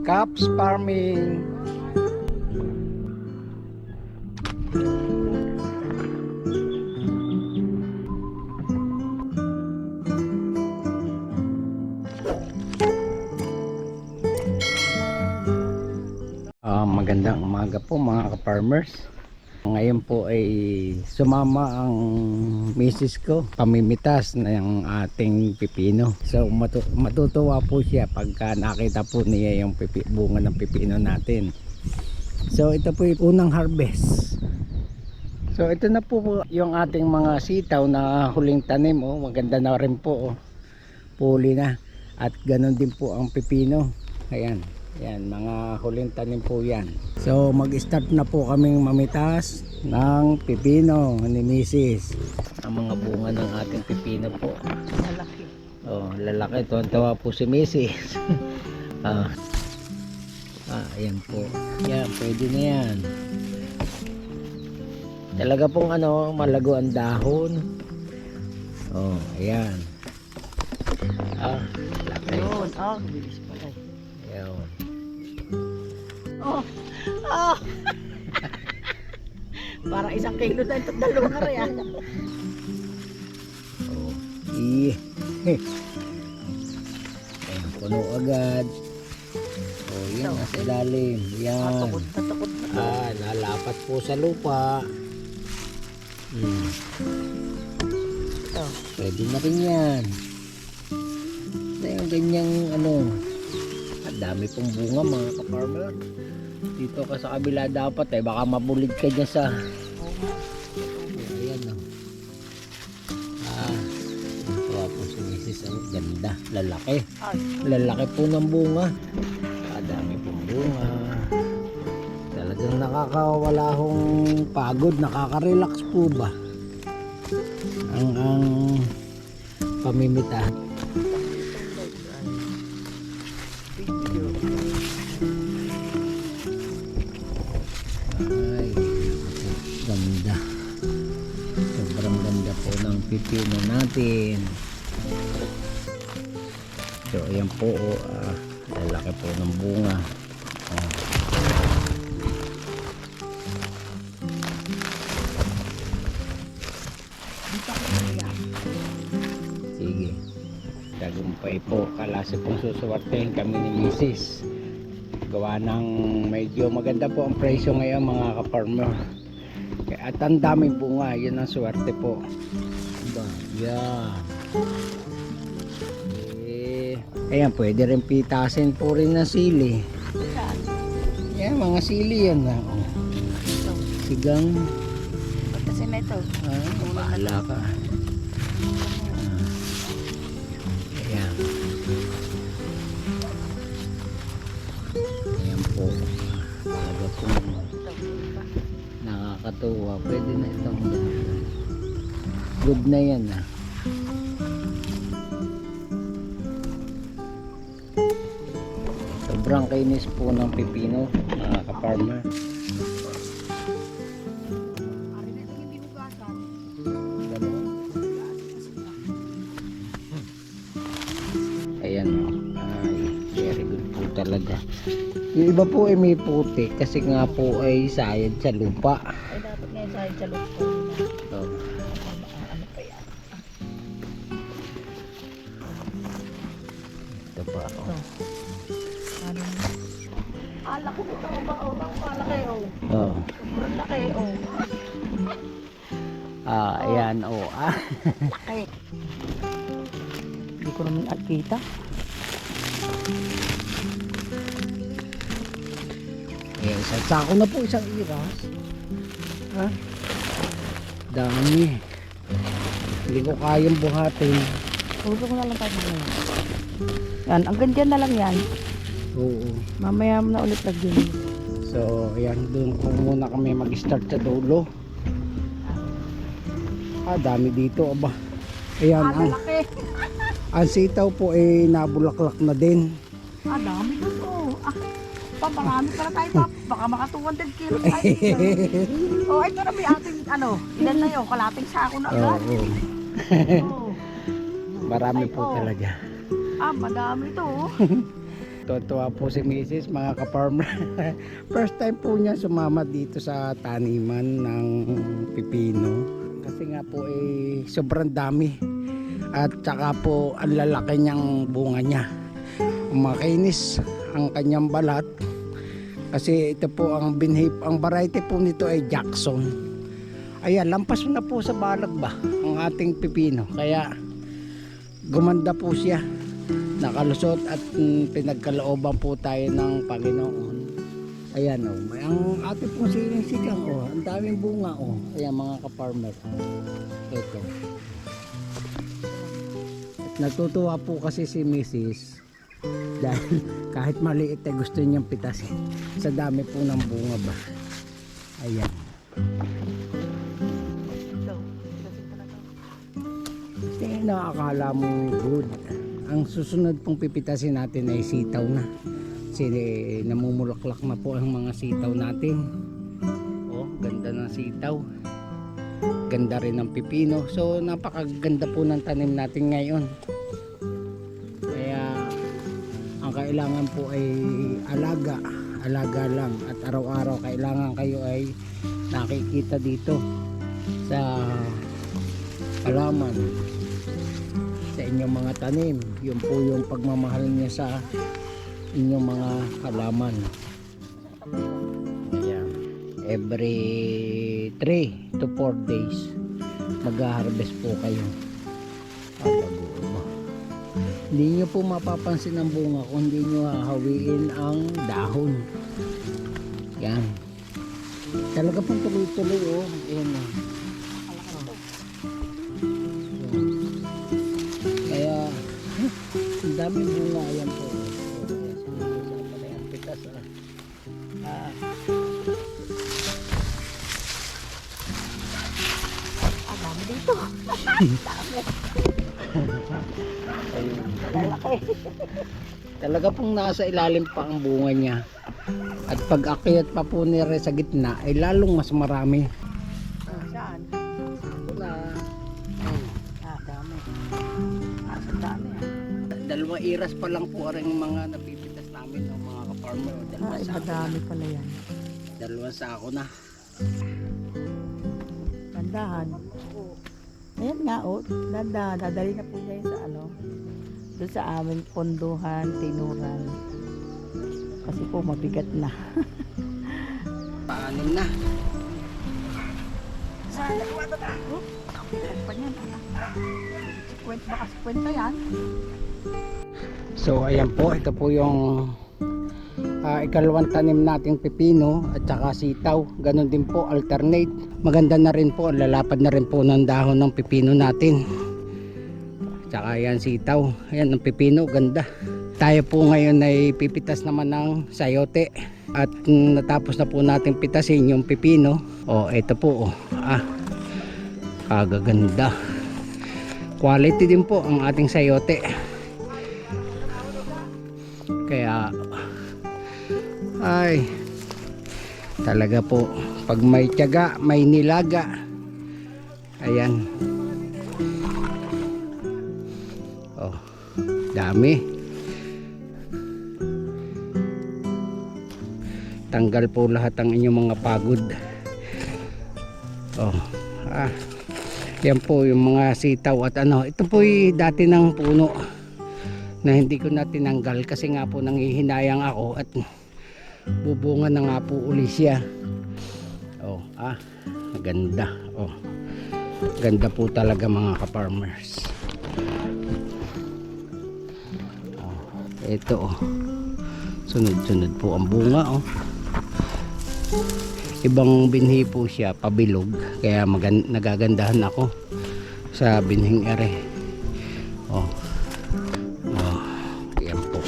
Caps Farming. Magandang umaga po mga ka-farmers. Ngayon po ay sumama ang misis ko pamimitas ng ating pipino. So matutuwa po siya pagka nakita po niya yung bunga ng pipino natin. So ito po yung unang harvest. So ito na po yung ating mga sitaw na huling tanim. Maganda na rin po. Puli na. At ganun din po ang pipino. Ayan. Yan, mga huling tanim po yan. So mag-start na po kaming mamitas ng pipino ni Mrs. Ang mga bunga ng ating pipino po. Lalaki. Lalaki. Tuwan-tawa po si Mrs. Ayan po. Yan, pwede na yan. Talaga pong malago ang dahon. Ayan. Laki. Yun, bilis pala. Ayan. Parang 1 kilo na ito, 2 na rin. Ayan, puno agad. Yan, nasa ilalim. Yan. Takot na. Lalapat po sa lupa. Ito. Pwede na rin yan. Yung ganyang dami pong bunga mga ka-farmer. Dito ka sa kabila dapat baka mabulid ka dyan sa ayan ito po si Mrs. Ganda, lalaki po ng bunga. Dami pong bunga. Talagang nakakawala hong pagod, nakaka-relax po ba ang pamimitahan. Ganda, sobrang ganda po ng pipino natin. So ayan po, lalaki po ng bunga. Sige, tagumpay po. Kalasi pong susuwartehin kami ni Mrs. Gawa ng medyo maganda po ang presyo ngayon mga ka-farmer. At ang daming bunga, yun ang swerte po. Yan. Ayan, pwede rin pitasin po rin ng sili. Yan, mga sili yan. Sigang. Pagkasin na ito. Bahala ka. Ayan. Ayan po. Talaga po. Nakakatuwa. Pwede na itong good na yan Sobrang kinis po ng pipino mga ka-farmer. Ayan very good po talaga. Yung iba po ay may puti kasi nga po ay sayad sa lupa. Ay dapat ngayon sa lupa. Ano pa yan? Ito pa ako. Laki nito ba? Malaki sobrang laki Ayan laki. Hindi ko naman nakita. Isang sako na po, isang iras. Dami. Hindi ko kayang buhatin. Puso ko na lang tayo ngayon. Yan, ang ganda na lang yan. Oo. Mamaya na ulit lagyan. So, ayan, doon po muna kami mag-start sa dulo. Dami dito, aba. Ayan, Laki. ang sitaw po ay nabulaklak na din. Dami dito. Marami para tayo. Baka maka 200 kilos tayo. Ito na may ating ilan na yun? Kalating sako na agad. Marami po talaga. Madami to. Tuwa po si Mrs. mga ka-farmer. First time po niya sumama dito sa taniman ng pipino. Kasi nga po sobrang dami. At saka po ang lalaki niyang bunga niya. Makinis ang kanyang balat. Kasi ito po ang binhi, ang variety po nito ay Jackson. Ayan, lampas na po sa balag ba ang ating pipino. Kaya gumanda po siya. Nakalusot at pinagkalooban po tayo ng Panginoon. Ayan o, ang ating pong siling-sigang o, ang daming bunga o. Ayan mga ka-farmer. Ito. At natutuwa po kasi si Mrs. Dahil kahit maliit ay gusto niyang pitasin. Sa dami po ng bunga ba. Ayan. Tingin na akala mo good. Ang susunod pong pipitasin natin ay sitaw na. Kasi namumulaklak na po ang mga sitaw natin. Oh, ganda ng sitaw. Ganda rin ng pipino. So napakaganda po ng tanim natin ngayon. Kaya ang kailangan po ay alaga. Alaga lang. At araw-araw kailangan kayo ay nakikita dito sa halaman, sa inyong mga tanim. Yun po yung pagmamahal niya sa inyong mga halaman. Ayan. Every 3 to 4 days mag-harvest po kayo. Hindi nyo po mapapansin ang bunga kung hindi nyo hahawiin ang dahon. Yan. Talaga pong tuloy-tuloy oh. Ayan oh. Ang daming bunga, ayan po. Ayan, pitas Ang dami dito. Talaga pong nasa ilalim pa ang bunga niya. At pag akyat pa po nire sa gitna ay lalong mas marami. Saan? Wala. Dami. Sa dami. Dalawang iras pa lang po rin yung mga napipitas namin ng mga ka-farmer. Dalawang sako na. Dami pala yan. Dalawang sako na. Tandahan. Ayan nga oh. Dadali na po niya yun sa ano. Doon sa amin, ponduhan, tinuran. Kasi po mabigat na. Paanim na. Saan? Pa niyan. Baka 50 yan. So ayan po, ito po yung ikalawang tanim nating pipino at saka sitaw. Ganon din po, alternate. Maganda na rin po, lalapad na rin po ng dahon ng pipino natin. Tsaka ayan sitaw, ayan ang pipino, ganda. Tayo po ngayon ay pipitas naman ng sayote. At natapos na po natin pitasin yung pipino. O ito po, kagaganda. Quality din po ang ating sayote. Kaya ay talaga po pag may tiyaga, may nilaga. Ayan. Oh, dami. Tanggal po lahat ang inyong mga pagod. Oh, yan po yung mga sitaw at ano. Ito po dati ng puno na hindi ko na tinanggal kasi nga po nanghihinayang ako at bubunga na nga po uli siya. Oh, maganda. Oh, ganda po talaga mga ka-farmers. Oh, ito oh. Sunod-sunod po ang bunga oh. Ibang binhi po siya, pabilog. Kaya nagagandahan ako sa binhing ere. Oh. Yan po.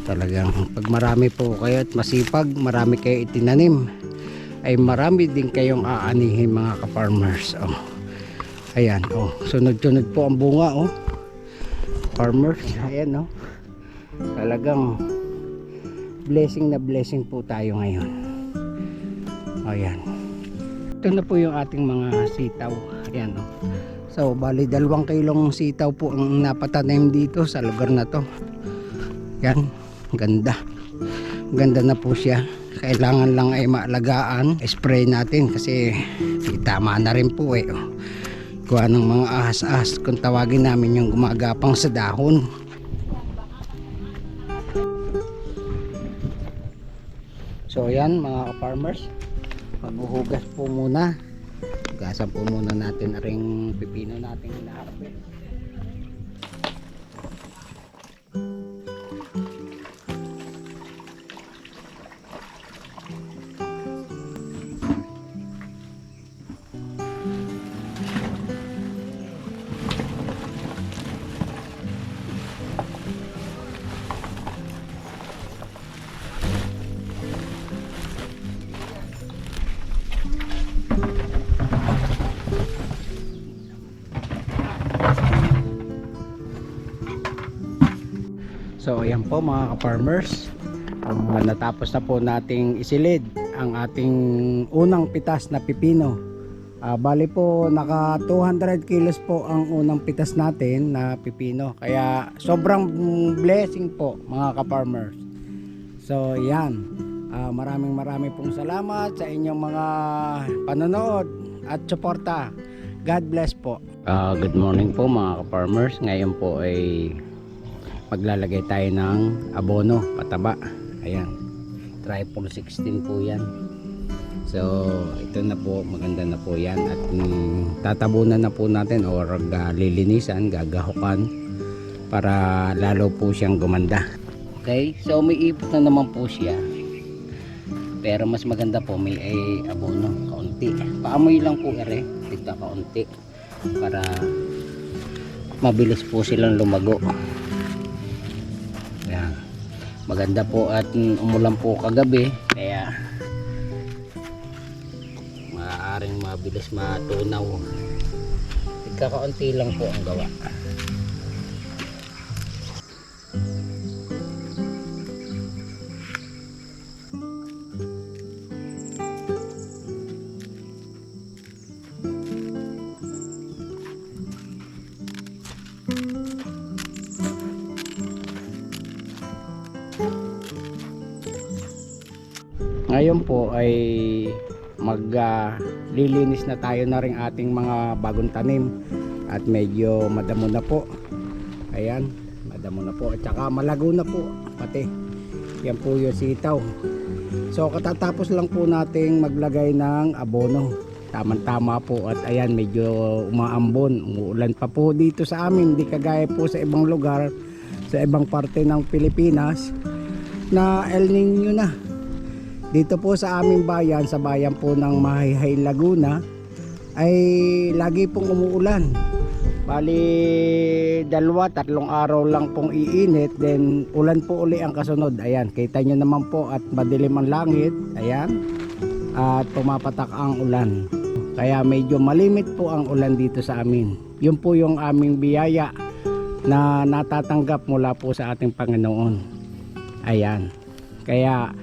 Talagang pag marami po kayo at masipag, marami kayo itinanim, ay marami din kayong aanihin mga ka-farmers. Oh. Ayan, oh. Sunod-sunod po ang bunga oh. Farmers, ayan oh. Talagang blessing na blessing po tayo ngayon. Ayan. Ito na po yung ating mga sitaw. Ayan oh. So bali 2 kilong sitaw po ang napatanim dito sa lugar na to. Yan. Ganda. Ganda na po siya. Kailangan lang ay maalagaan. Spray natin kasi tama na rin po eh. Kuha ng mga ahas-ahas kung tawagin namin yung gumagapang sa dahon. So ayan mga ka-farmers, maghuhugas po muna. Hugasan po muna natin ring pipino natin hinaharvest. So ayan po mga ka-farmers, natapos na po nating isilid ang ating unang pitas na pipino. Bali po naka 200 kilos po ang unang pitas natin na pipino, kaya sobrang blessing po mga ka-farmers. So yan, maraming pong salamat sa inyong mga panonood at suporta. God bless po. Good morning po mga ka-farmers. Ngayon po ay maglalagay tayo ng abono, pataba. Ayan, triple 16 po yan. So ito na po, maganda na po yan. At tatabunan na po natin or lilinisan, gagahukan para lalo po siyang gumanda. Okay, so may ipot na naman po siya, pero mas maganda po may abono kaunti. Paamoy lang po ere dito kaunti para mabilis po silang lumago. Yan. Maganda po at umulan po kagabi, kaya maaaring mabilis matunaw. Kakaunti lang po ang gawa. Ngayon po ay maglilinis na tayo na rin ating mga bagong tanim at medyo madamo na po. Ayan, madamo na po at saka malago na po pati. Yan po yung sitaw. So katatapos lang po nating maglagay ng abono. Tamang-tama po at ayan, medyo umaambon, umuulan pa po dito sa amin, hindi kagaya po sa ibang lugar, sa ibang parte ng Pilipinas na El Nino na. Dito po sa aming bayan, sa bayan po ng Mahayhay, Laguna, ay lagi pong umuulan. Bali 2-3 araw lang pong iinit, then ulan po uli ang kasunod. Ayan, kita nyo naman po at madilim ang langit. Ayan, at pumapatak ang ulan. Kaya medyo malimit po ang ulan dito sa amin. Yun po yung aming biyaya na natatanggap mula po sa ating Panginoon. Ayan, kaya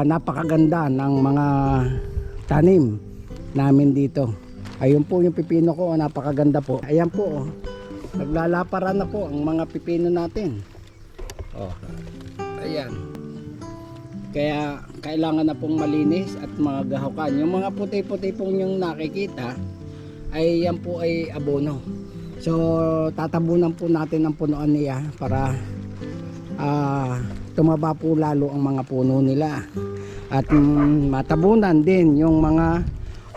napakaganda ng mga tanim namin dito. Ayun po yung pipino ko, napakaganda po. Ayan po, naglalaparan na po ang mga pipino natin. Ayan, kaya kailangan na pong malinis at mga gahukan. Yung mga puti-puti pong yung nakikita ay yan po ay abono. So tatabunan po natin ang punuan niya para tumaba po lalo ang mga puno nila at matabunan din yung mga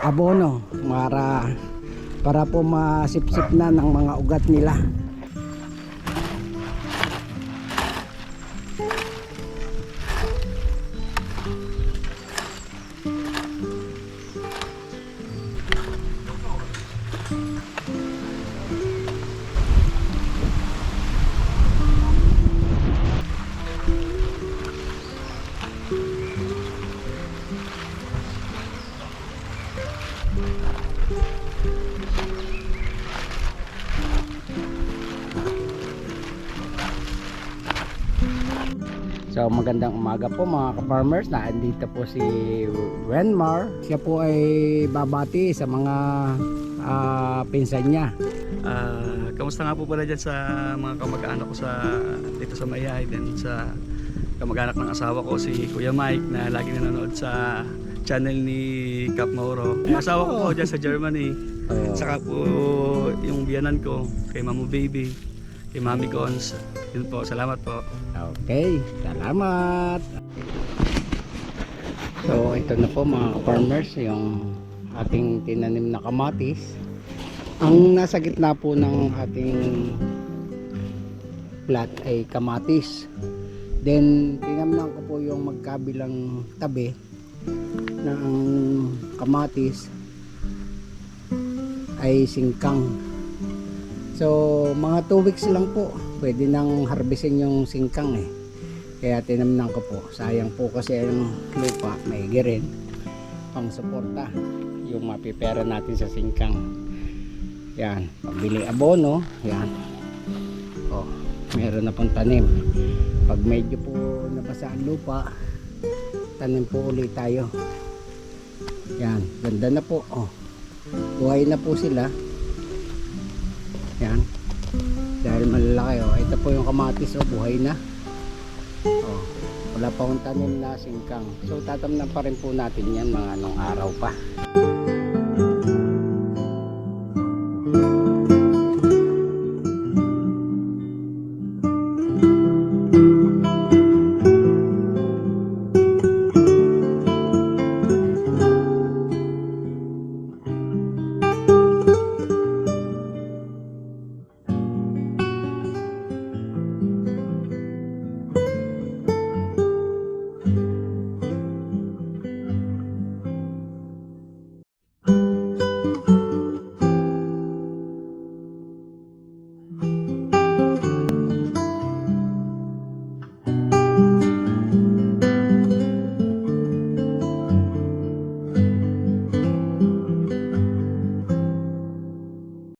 abono para po masipsip na ng mga ugat nila. So magandang umaga po mga ka-farmers. Naandito po si Wenmar. Siya po ay babati sa mga pinsan niya. Kamusta nga po pala dyan sa mga kamag-anak ko dito sa Mayay, then sa kamag-anak ng asawa ko, si Kuya Mike, na lagi nanonood sa channel ni Cap Mauro. Yung asawa ko po dyan sa Germany. Oh. Saka po yung biyanan ko, kay Mamu Baby, kay Mami Cons. Yun po, salamat po. Okay, salamat. So ito na po mga farmers, yung ating tinanim na kamatis. Ang nasa gitna po ng ating plot ay kamatis. Then tinamnan ko po yung magkabilang tabi ng kamatis ay singkang. So mga 2 weeks lang po pwede nang harvestin yung singkang eh. Kaya tinamnan ko po. Sayang po kasi ang lupa maigi rin pang suporta yung mapipera natin sa singkang. Yan, pambili abono. Yan. Oh, meron na pong tanim. Pag medyo po nabasa ang lupa, tanim po ulit tayo. Yan, ganda na po. Oh, buhay na po sila. Yan, dahil malalaki. Oh, ito po yung kamatis. Oh, buhay na. Oh, wala pa akong tanim na singkang. So tatamnan pa rin po natin yan mga anong araw pa.